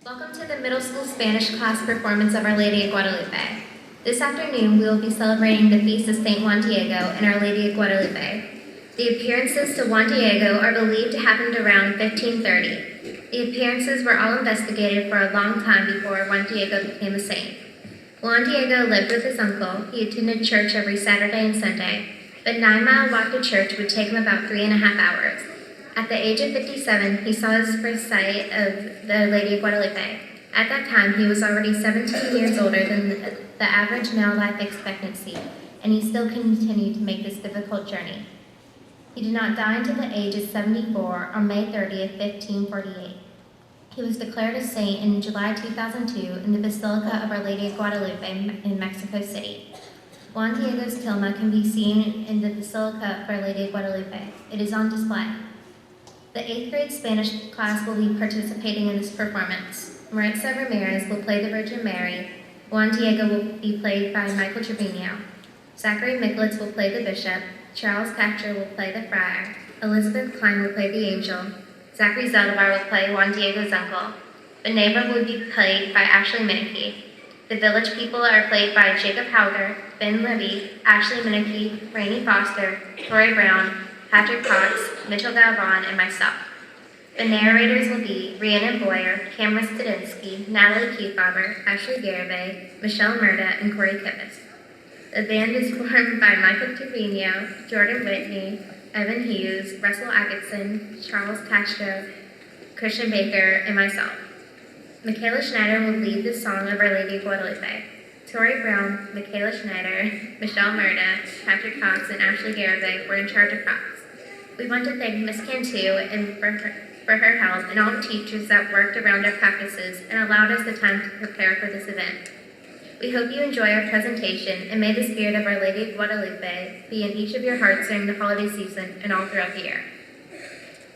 Welcome to the middle school Spanish class performance of Our Lady of Guadalupe. This afternoon, we will be celebrating the feast of St. Juan Diego and Our Lady of Guadalupe. The appearances to Juan Diego are believed to have happened around 1530. The appearances were all investigated for a long time before Juan Diego became a saint. Juan Diego lived with his uncle. He attended church every Saturday and Sunday, but 9-mile walk to church would take him about 3.5 hours. At the age of 57, he saw his first sight of the Lady of Guadalupe. At that time, he was already 17 years older than the average male life expectancy, and he still continued to make this difficult journey. He did not die until the age of 74 on May 30th, 1548. He was declared a saint in July 2002 in the Basilica of Our Lady of Guadalupe in Mexico City. Juan Diego's tilma can be seen in the Basilica of Our Lady of Guadalupe. It is on display. The 8th grade Spanish class will be participating in this performance. Maritza Ramirez will play the Virgin Mary. Juan Diego will be played by Michael Trevino. Zachary Micklitz will play the bishop. Charles Catcher will play the friar. Elizabeth Klein will play the angel. Zachary Zeldabar will play Juan Diego's uncle. The neighbor will be played by Ashley Minneke. The village people are played by Jacob Hauger, Ben Levy, Ashley Minneke, Rainey Foster, Tori Brown, Patrick Cox, Mitchell Galvan, and myself. The narrators will be Rhiannon Boyer, Cameron Studinsky, Natalie Kefauver, Ashley Garibay, Michelle Murda, and Corey Kibis. The band is formed by Michael Trevino, Jordan Whitney, Evan Hughes, Russell Atkinson, Charles Castro, Christian Baker, and myself. Michaela Schneider will lead the song of Our Lady of Guadalupe. Tori Brown, Michaela Schneider, Michelle Murda, Patrick Cox, and Ashley Garibay were in charge of props. We want to thank Miss Cantu for her help and all the teachers that worked around our practices and allowed us the time to prepare for this event. We hope you enjoy our presentation and may the spirit of Our Lady of Guadalupe be in each of your hearts during the holiday season and all throughout the year.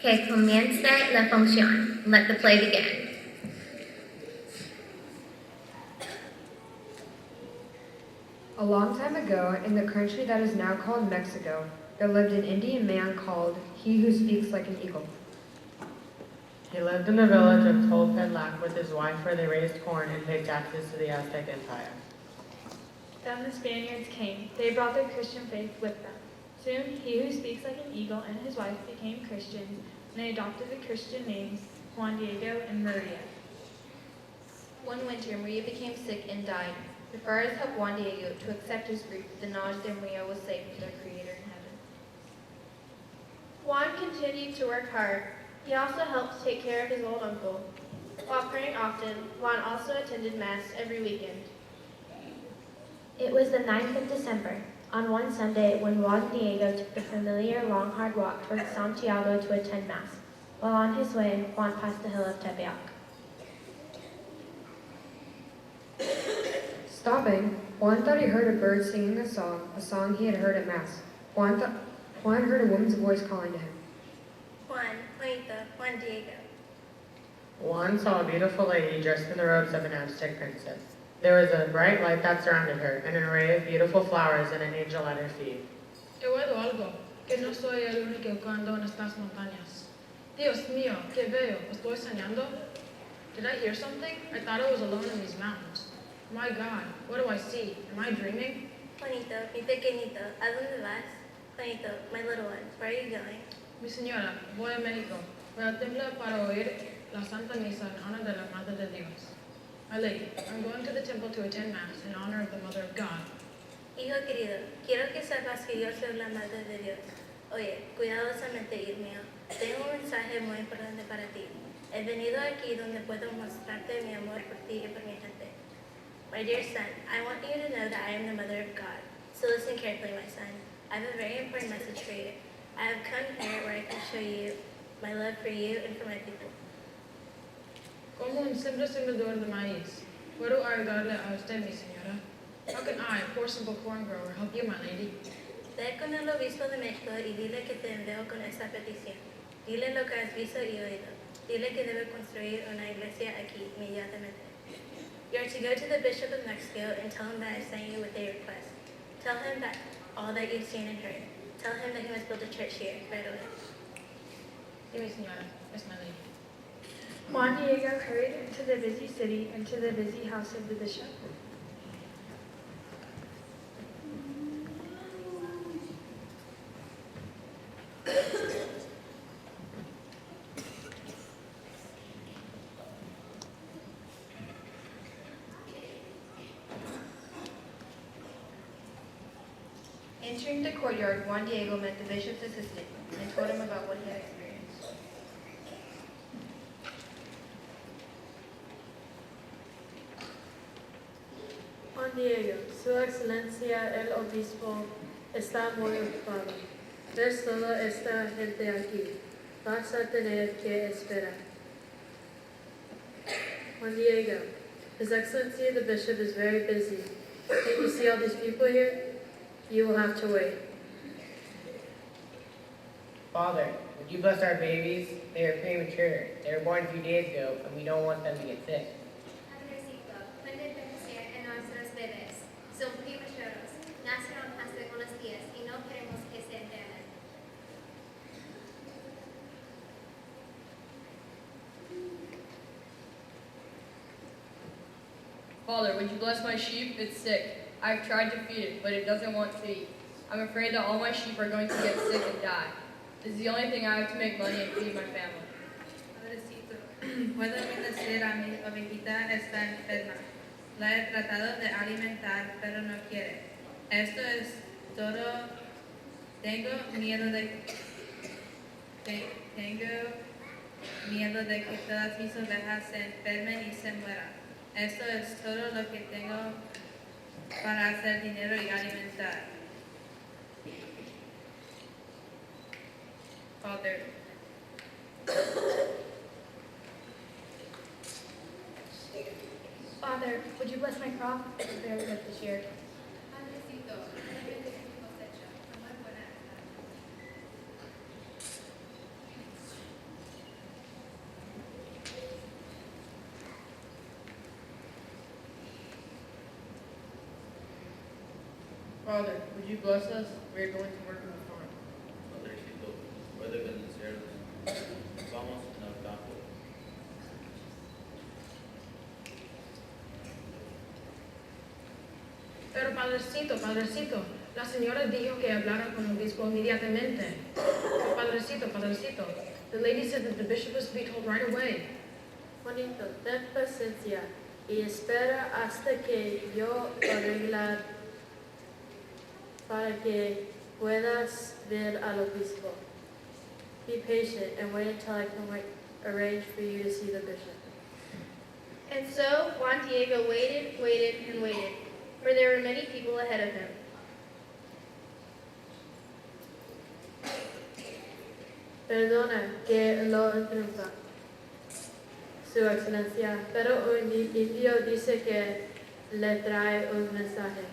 Que comience la función. Let the play begin. A long time ago, in the country that is now called Mexico, there lived an Indian man called He Who Speaks Like an Eagle. He lived in the village of Tolpetlac with his wife where they raised corn and paid taxes to the Aztec Empire. Then the Spaniards came. They brought their Christian faith with them. Soon, He Who Speaks Like an Eagle and his wife became Christians, and they adopted the Christian names Juan Diego and Maria. One winter, Maria became sick and died. The friars helped Juan Diego to accept his grief with the knowledge that Maria was safe with their Creator in heaven. Juan continued to work hard. He also helped take care of his old uncle. While praying often, Juan also attended Mass every weekend. It was the 9th of December, on one Sunday when Juan Diego took the familiar long, hard walk towards Santiago to attend Mass. While on his way, Juan passed the hill of Tepeyac. Stopping, Juan thought he heard a bird singing a song he had heard at Mass. Juan heard a woman's voice calling to him. Juan Diego. Juan saw a beautiful lady dressed in the robes of an Aztec princess. There was a bright light that surrounded her, and an array of beautiful flowers and an angel at her feet. He oído algo, que no soy el único que ando en estas montañas. Dios mío, qué veo, estoy soñando? Did I hear something? I thought I was alone in these mountains. My God, what do I see? Am I dreaming? Juanito, mi pequeñito, ¿a dónde vas? Juanito, my little one, where are you going? Mi señora, voy a México. Voy al templo para oír la Santa Misa en honor de la Madre de Dios. My lady, I'm going to the temple to attend Mass in honor of the Mother of God. Hijo querido, quiero que sepas que yo soy la Madre de Dios. Oye, cuidadosamente, hijo mío. Tengo un mensaje muy importante para ti. He venido aquí donde puedo mostrarte mi amor por ti y por mi gente. My dear son, I want you to know that I am the Mother of God. So listen carefully, my son. I have a very important message for you. I have come here where I can show you my love for you and for my people. Como un simple sembrador de maíz, ¿puedo ayudarle a usted, mi señora? How can I, a poor simple corn grower, help you, my lady? Ve con el obispo de México y dile que te envío con esta petición. Dile lo que has visto y oído. Dile que debe construir una iglesia aquí inmediatamente. You are to go to the Bishop of Mexico and tell him that I sent you with a request. Tell him that all that you've seen and heard. Tell him that he must build a church here right away. Sí, mi señora, es my lady. Juan Diego hurried into the busy city and to the busy house of the bishop. Entering the courtyard, Juan Diego met the bishop's assistant and told him about what he had experienced. Juan Diego, Su Excelencia el Obispo está muy ocupado. ¿Ves toda esta gente aquí? Vas a tener que esperar. Juan Diego, His Excellency the Bishop is very busy. Can't you see all these people here? You will have to wait. Father, would you bless our babies? They are premature. They were born a few days ago, and we don't want them to get sick. Padrecito, puede bendecir a nuestros bebés. Son prematuros. Nacieron hace unos días y no queremos que se enfermen. Father, would you bless my sheep? It's sick. I've tried to feed it, but it doesn't want to eat. I'm afraid that all my sheep are going to get sick and die. This is the only thing I have to make money and feed my family. Padrecito, puedo bendecir a mi ovejita, está enferma. La he tratado de alimentar, pero no quiere. Esto es todo. Tengo miedo de que todas mis ovejas se enfermen y se mueran. Esto es todo lo que tengo para hacer dinero y alimentar. Father, Father, would you bless my crop? It's very good this year. Padrecito, puede bendecir mi cosecha. Son muy buenas. Father, would you bless us? We are going to work in the farm. Padrecito, puede bendecirnos. Vamos al campo. Pero padrecito, la señora dijo que hablara con el obispo inmediatamente. Padrecito, the lady said that the bishop was to be told right away. Juanito, ten paciencia y espera hasta que yo arreglar para que puedas ver al obispo. Be patient and wait until I can arrange for you to see the bishop. And so Juan Diego waited, and waited, for there were many people ahead of him. Perdona que lo interrumpa, Su Excelencia, pero un indio dice que le trae un mensaje.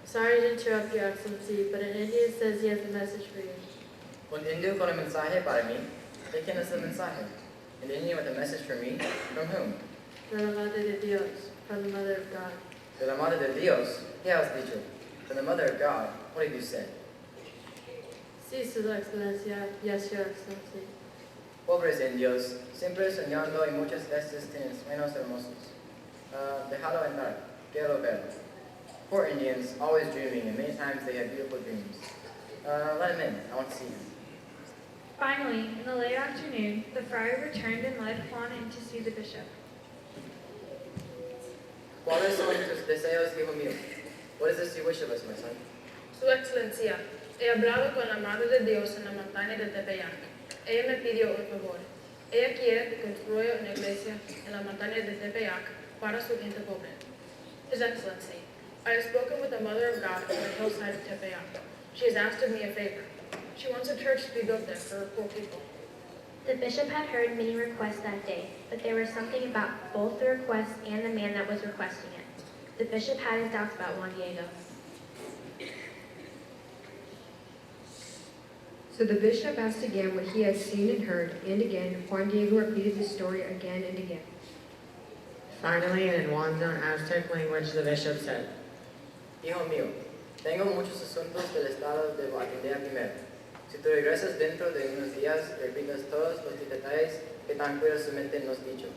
Sorry to interrupt, Your Excellency, but an Indian says he has a message for you. Un indio con un mensaje para mí. ¿De quién es el mensaje? An Indian with a message for me? From whom? De la Madre de Dios, from the Mother of God. De la Madre de Dios. ¿Qué has dicho? From the Mother of God. What have you said? Sí, Su Excelencia. Yes, Your Excellency. Pobres indios, siempre soñando y muchas veces tienen sueños hermosos. Déjalo entrar. Quiero verlo. Poor Indians, always dreaming, and many times they have beautiful dreams. Let him in. I want to see him. Finally, in the late afternoon, the friar returned and led Juan in to see the bishop. ¿Cuáles son tus deseos, hijo mío? What is this you wish of us, my son? Su Excelencia, he hablado con la Madre de Dios en la montaña de Tepeyac. Ella me pidió un favor. Ella quiere que construya una iglesia en la montaña de Tepeyac para su gente pobre. His Excellency, I have spoken with the Mother of God on the hillside of Tepeyac. She has asked of me a favor. She wants a church to be built there for her poor people. The bishop had heard many requests that day, but there was something about both the request and the man that was requesting it. The bishop had his doubts about Juan Diego. So the bishop asked again what he had seen and heard, and again Juan Diego repeated the story again and again. Finally, and in Juan's own Aztec language, the bishop said, Hijo mío, tengo muchos asuntos del estado de atender primero. Si tú regresas dentro de unos días y repites todos los detalles que tan cuidadosamente nos has dicho,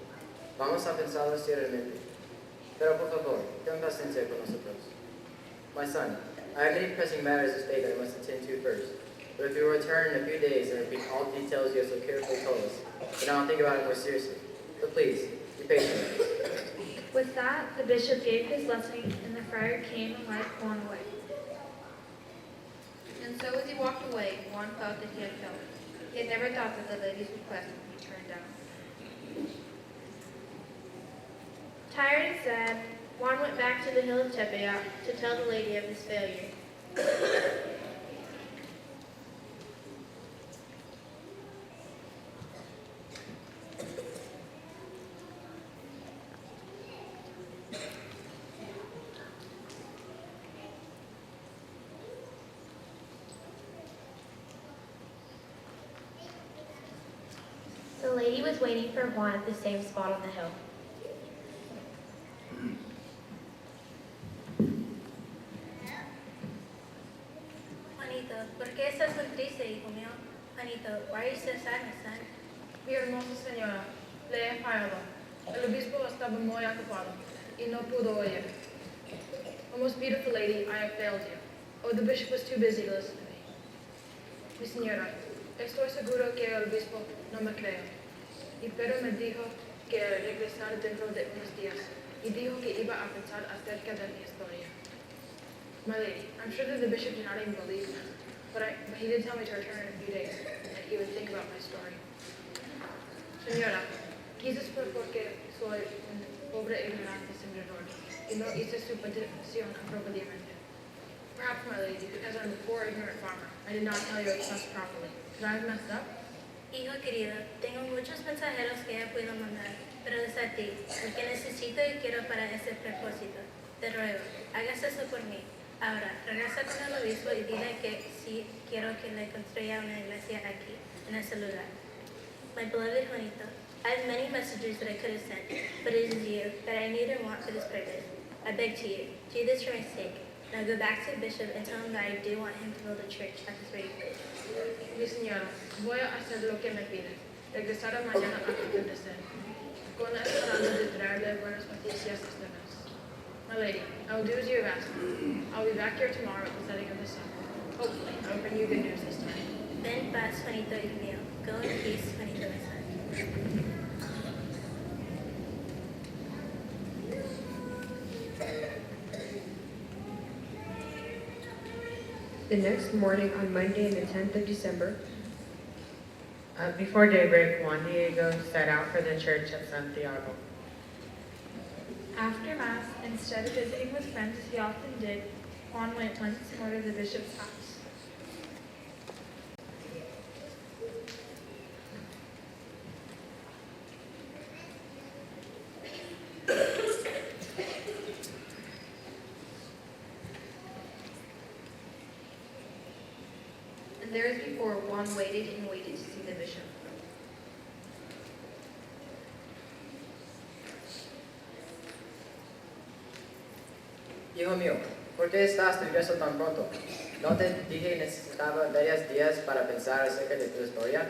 vamos a pensarlo seriamente. Pero por favor, ten paciencia con nosotros. My son, I have many pressing matters to state that I must attend to first. But if you will return in a few days and repeat all the details you have so carefully told us, then I'll think about it more seriously. But please, be patient with us. With that, the bishop gave his blessing, and the friar came and led Juan away. And so as he walked away, Juan felt that he had failed. He had never thought that the lady's request would be turned down. Tired and sad, Juan went back to the hill of Tepeyac to tell the lady of his failure. The lady was waiting for Juan at the same spot on the hill. Juanito, ¿por qué estás tan triste, hijo mío? Juanito, why are you so sad, my son? Mi hermosa señora, le he fallado. El obispo estaba muy ocupado y no pudo oír. Oh, most beautiful lady, I have failed you. Oh, the bishop was too busy to listen to me. Mi señora, estoy seguro que el obispo no me cree. Y pero me dijo que regresara dentro de unos días y dijo que iba a pensar acerca de mi historia. My lady, I'm sure that the bishop did not even believe me, but he did tell me to return in a few days and that he would think about my story. Señora, quizás fue porque soy un pobre ignorante sembrador y no hice su petición apropiadamente. Perhaps, my lady, because I'm a poor ignorant farmer, I did not tell your request properly. Could I have messed up? Hijo querido, tengo muchos mensajeros que he podido mandar, pero es a ti, el que necesito y quiero para ese propósito. Te ruego, hagas eso por mí. Ahora, regresa con el obispo y dile que sí quiero que le construya una iglesia aquí, en ese lugar. My beloved Juanito, I have many messages that I could have sent, but it is you that I need and want for this purpose. I beg to you, do this for my sake. Now go back to the bishop and tell him that I do want him to build a church at this very place. Mi señora, voy a hacer lo que me pide. Regresaré mañana a acontecer, con la esperanza de traerle buenas noticias esta vez. My lady, I will do as you have asked me. I'll be back here tomorrow at the setting of the sun. Hopefully, I will bring you good news this time. Ven paz, Juanito, hijo mío. Go in peace, Juanito, my son. The next morning, on Monday, the 10th of December, Before daybreak, Juan Diego set out for the church at Santiago. After Mass, instead of visiting with friends as he often did, Juan went once more to the bishop's house. And there as before, Juan waited and waited to see the bishop. Hijo mío, ¿por qué estás de regreso tan pronto? ¿No te dije necesitaba varios días para pensar acerca de tu historia?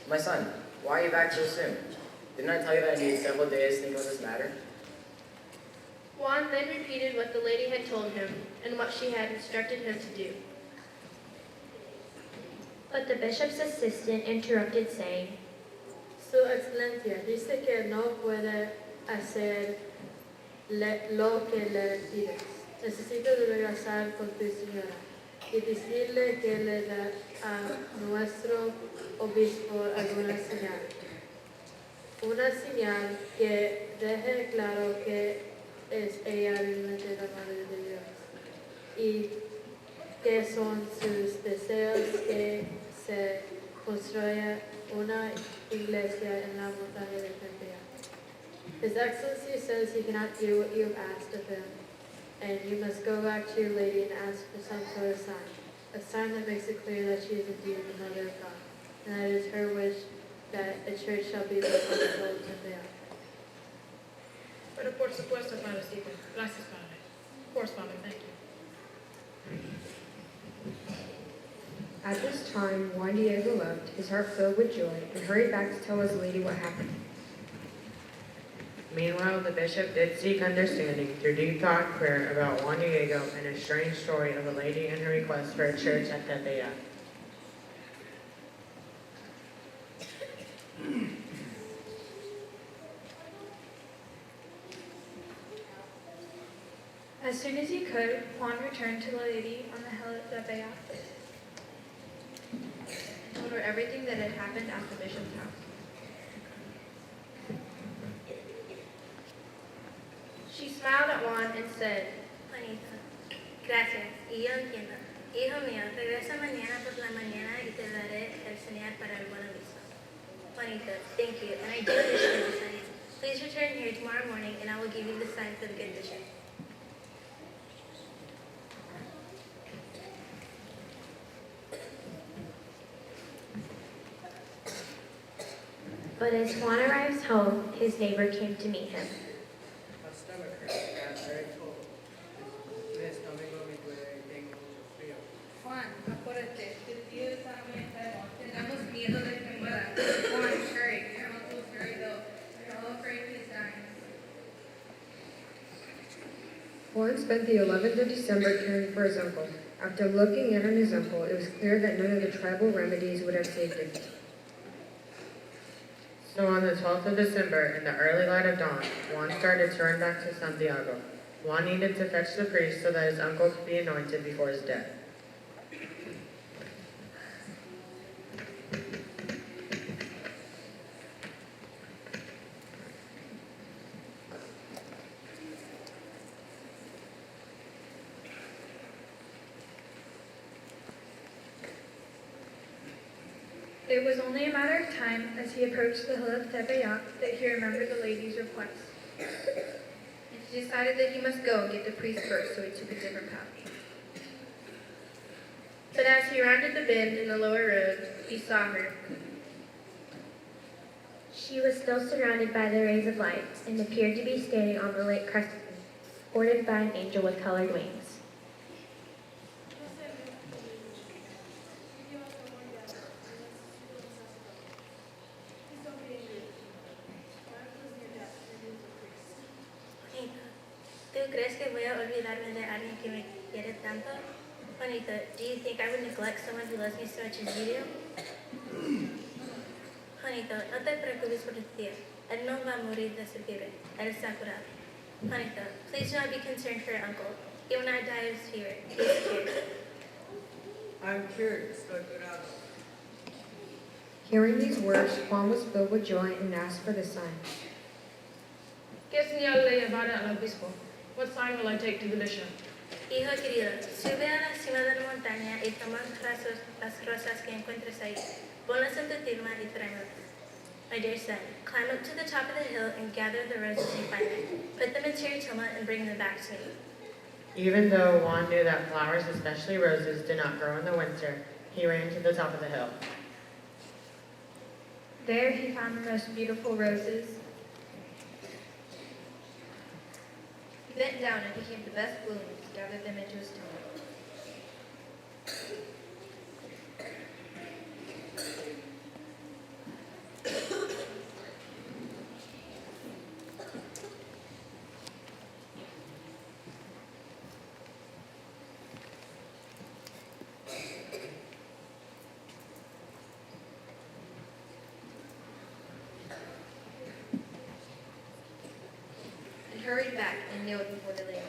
My son, why are you back so soon? Didn't I tell you that I needed several days to think of this matter? Juan then repeated what the lady had told him and what she had instructed him to do. But the bishop's assistant interrupted, saying, Su Excelencia dice que no puede hacer lo que le pides. Necesito regresar con tu señora y decirle que le da a nuestro obispo alguna señal. Una señal que deje claro que es ella realmente la Madre de Dios y que son sus deseos que se construya una iglesia en la montaña de Tepeyac. His Excellency says he cannot do what you have asked of him, and you must go back to your lady and ask for some sort of sign, a sign that makes it clear that she is indeed the Mother of God, and that it is her wish that a church shall be built on the hill of Tepeyac. Pero por supuesto, Padrecito. Gracias, Padre. Of course, Father, thank you. At this time, Juan Diego left, his heart filled with joy, and hurried back to tell his lady what happened. Meanwhile, the bishop did seek understanding through deep thought and prayer about Juan Diego and a strange story of a lady and her request for a church at Tepeyac. As soon as he could, Juan returned to the lady on the hill at Tepeyac. Told her everything that had happened at the bishop's house. She smiled at Juan and said, Juanito, gracias, y yo entiendo. Hijo mío, regresa mañana por la mañana y te daré el señal para el buen aviso. Juanito, thank you, and I do understand the sign. Please return here tomorrow morning and I will give you the sign for the good bishop. but as Juan arrives home, his neighbor came to meet him. My stomach hurts and I'm very cold. This domingo me duele y tengo mucho frío. Juan, apúrate. Tu tío está muy enfermo. Tenemos miedo de que muera. Juan, hurry. Your uncle's very ill. We're all afraid he's dying. Juan spent the 11th of December caring for his uncle. After looking in on his uncle, it was clear that none of the tribal remedies would have saved him. So on the 12th of December, in the early light of dawn, Juan started to run back to Santiago. Juan needed to fetch the priest so that his uncle could be anointed before his death. It was only a matter of time as he approached the hill of Tepeyac that he remembered the lady's request. And she decided that he must go and get the priest first, so he took a different path. But as he rounded the bend in the lower road, he saw her. She was still surrounded by the rays of light and appeared to be standing on the lake crescent, ordered by an angel with colored wings. ¿Tú crees que voy a olvidarme de alguien que me quiere tanto? Juanito, do you think I would neglect someone who loves me so much as you do? Juanito, no te preocupes por tu tío. Él no va a morir de su fiebre. Él está curado. Juanito, please do not be concerned for your uncle. He will not die of his fever. He is cured. I'm cured. Estoy curado. Hearing these words, Juan was filled with joy and asked for the sign. ¿Qué señal le llevaré al obispo? What sign will I take to the bishop? Hijo querido, sube a la cima de la montaña y toma las rosas que encuentres ahí. Ponlas en tu tilma y tráemelas. My dear son, climb up to the top of the hill and gather the roses you find there. Put them into your tilma and bring them back to me. Even though Juan knew that flowers, especially roses, did not grow in the winter, he ran to the top of the hill. There he found the most beautiful roses. He bent down and became the best blooms, gathered them into his tomb. Hurried back and kneeled before the lady.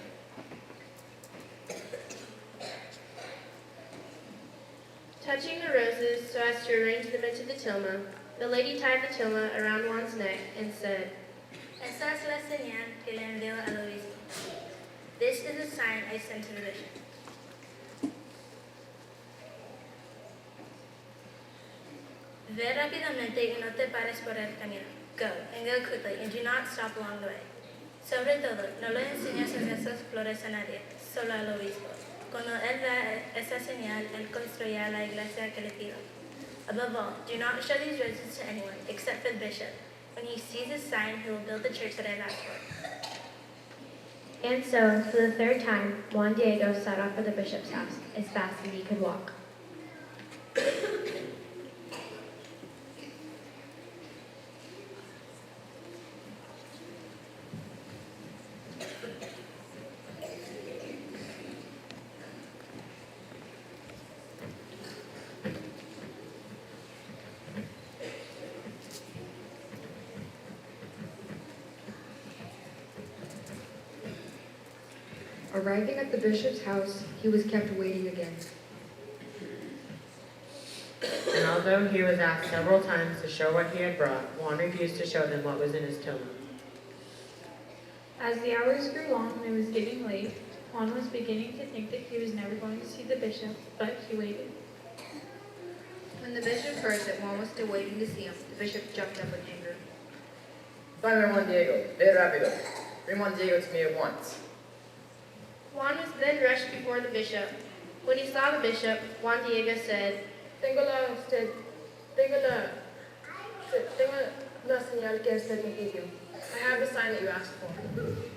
Touching the roses so as to arrange them into the tilma, the lady tied the tilma around Juan's neck and said, Esta es la señal que le envío al obispo. This is a sign I sent to the bishop. Ve rápidamente y no te pares por el camino. Go, and go quickly, and do not stop along the way. Sobre todo, no le enseñes esas flores a nadie, solo al obispo. Cuando él vea esa señal, él construirá la iglesia que le pido. Above all, do not show these roses to anyone, except for the bishop. When he sees this sign, he will build the church that I've asked for. And so, for the third time, Juan Diego set off for the bishop's house, as fast as he could walk. Arriving at the bishop's house, he was kept waiting again. And although he was asked several times to show what he had brought, Juan refused to show them what was in his tilma. As the hours grew long and it was getting late, Juan was beginning to think that he was never going to see the bishop, but he waited. When the bishop heard that Juan was still waiting to see him, the bishop jumped up in anger. Father Juan Diego, ve rápido. Bring Juan Diego to me at once. Juan was then rushed before the bishop. When he saw the bishop, Juan Diego said, Tengo la señal que usted me pidió. I have the sign that you asked for.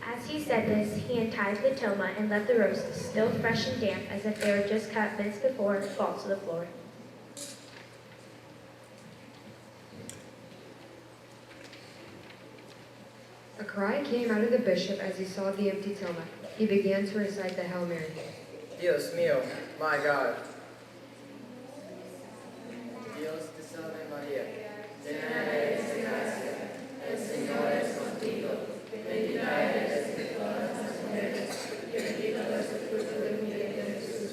As he said this, he untied the tilma and let the roses, still fresh and damp as if they were just cut minutes before, fall to the floor. A cry came out of the bishop as he saw the empty tilma. He began to recite the Hail Mary. Dios mío, my God. Dios te salve María, llena eres de gracia, el Señor es contigo, bendita eres entre todas las mujeres, y bendito es el fruto de tu vientre Jesús.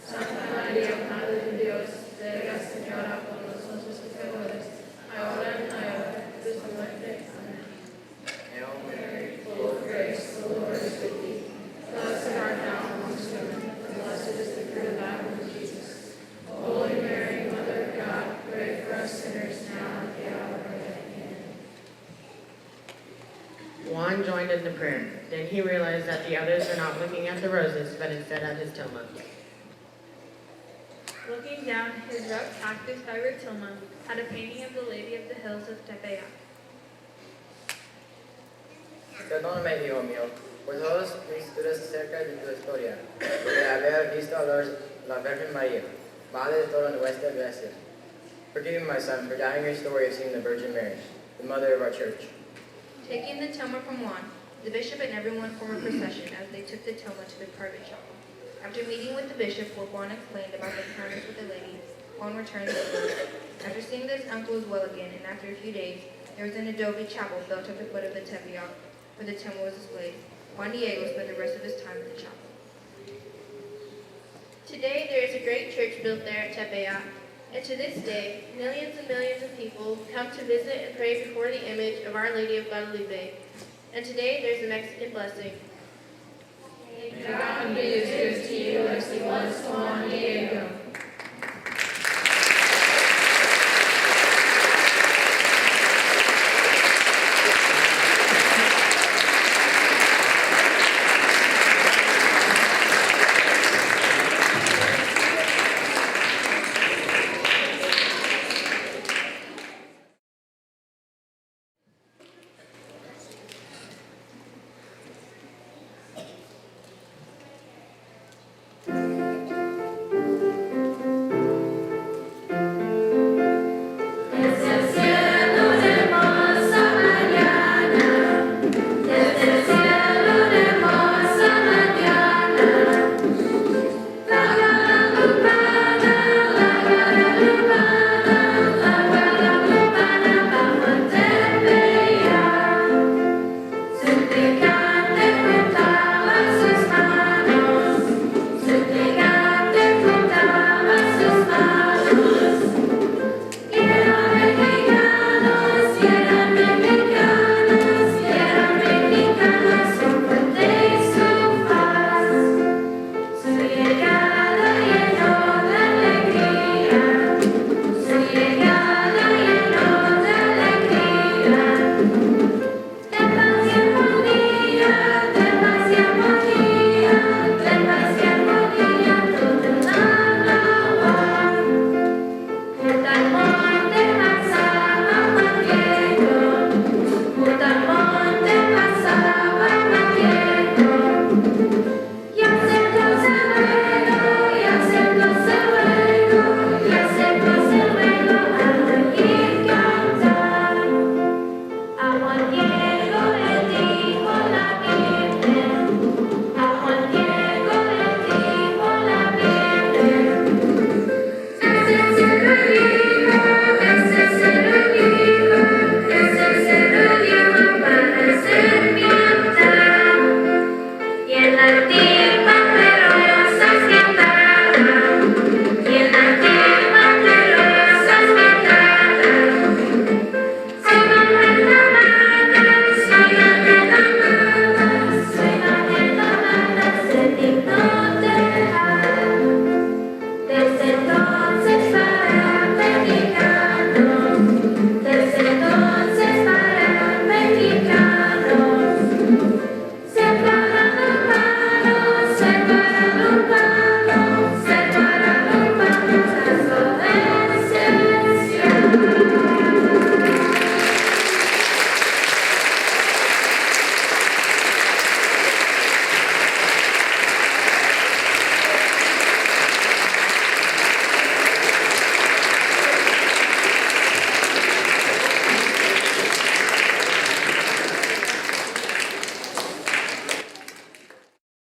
Santa María, Madre de Dios, ruega Señora por nosotros pecadores, ahora y en la hora de nuestra muerte. Amén. Hail Mary, full of grace, the Lord is with thee. Blessed art thou amongst women, and blessed is the fruit of thy womb, Jesus. Holy Mary, Mother of God, pray for us sinners now and at the hour of our death. Amen. Juan joined in the prayer. Then he realized that the others were not looking at the roses, but instead at his tilma. Looking down, his rough cactus fiber tilma had a painting of the Lady of the Hills of Tepeyac. Perdóname, hijo mío, por todas mis dudas acerca de tu historia, de haber visto a la Virgen María, Madre de toda nuestra iglesia. Forgive me, my son, for doubting your story of seeing the Virgin Mary, the mother of our church. Taking the tilma from Juan, the bishop and everyone formed a procession as they took the tilma to the private chapel. After meeting with the bishop, where Juan explained about the encounters with the lady, Juan returned to the village. After seeing that his uncle was well again, and after a few days, there was an adobe chapel built at the foot of the Tepeyac, where the tilma was displayed. Juan Diego spent the rest of his time in the chapel. Today there is a great church built there at Tepeyac, and to this day, millions and millions of people come to visit and pray before the image of Our Lady of Guadalupe. And today there's a Mexican blessing. May God be as good to you as he was to Juan Diego. Te